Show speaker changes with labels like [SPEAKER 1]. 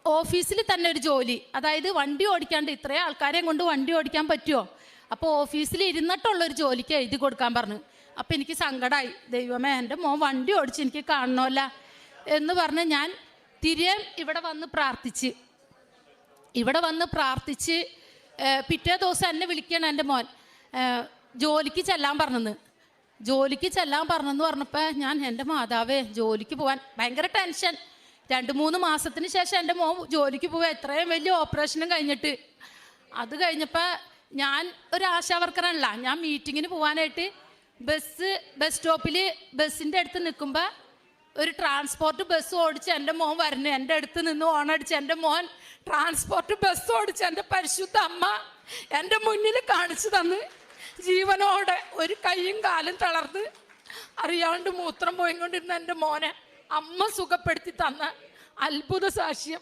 [SPEAKER 1] ഓഫീസിൽ തന്നെ ഒരു ജോലി, അതായത് വണ്ടി ഓടിക്കാണ്ട് ഇത്രയും ആൾക്കാരെയും കൊണ്ട് വണ്ടി ഓടിക്കാൻ പറ്റുമോ? അപ്പോൾ ഓഫീസിൽ ഇരുന്നിട്ടുള്ളൊരു ജോലിക്ക് എഴുതി കൊടുക്കാൻ പറഞ്ഞു. അപ്പോൾ എനിക്ക് സങ്കടമായി. ദൈവമേ, എൻ്റെ മോൻ വണ്ടി ഓടിച്ച് എനിക്ക് കാണണമല്ല എന്ന് പറഞ്ഞ് ഞാൻ തിരികെ ഇവിടെ വന്ന് പ്രാർത്ഥിച്ച് പിറ്റേ ദിവസം എന്നെ വിളിക്കണം എൻ്റെ മോൻ ജോലിക്ക് ചെല്ലാൻ പറഞ്ഞെന്ന് പറഞ്ഞപ്പോൾ ഞാൻ എൻ്റെ മാതാവേ, ജോലിക്ക് പോകാൻ ഭയങ്കര ടെൻഷൻ. 2-3 മാസത്തിന് ശേഷം എൻ്റെ മോൻ ജോലിക്ക് പോവുക, എത്രയും വലിയ ഓപ്പറേഷനും കഴിഞ്ഞിട്ട്. അത് കഴിഞ്ഞപ്പോൾ ഞാൻ ഒരു ആശാവർക്കറല്ല, ഞാൻ മീറ്റിങ്ങിന് പോകാനായിട്ട് ബസ് സ്റ്റോപ്പിൽ ബസ്സിൻ്റെ അടുത്ത് നിൽക്കുമ്പോൾ ഒരു ട്രാൻസ്പോർട്ട് ബസ് ഓടിച്ച് എൻ്റെ മോൻ വരുന്നു. എൻ്റെ അടുത്ത് നിന്ന് ഓണടിച്ച് എൻ്റെ മോൻ ട്രാൻസ്പോർട്ട് ബസ് ഓടിച്ച് എൻ്റെ പരിശുദ്ധ അമ്മ എൻ്റെ മുന്നിൽ കാണിച്ചു തന്ന് ജീവനോടെ ഒരു കൈയും കാലും തളർന്ന് അറിയാണ്ട് മൂത്രം പോയിക്കൊണ്ടിരുന്ന എൻ്റെ മോനെ അമ്മ സുഖപ്പെടുത്തി തന്ന അത്ഭുത സാക്ഷ്യം.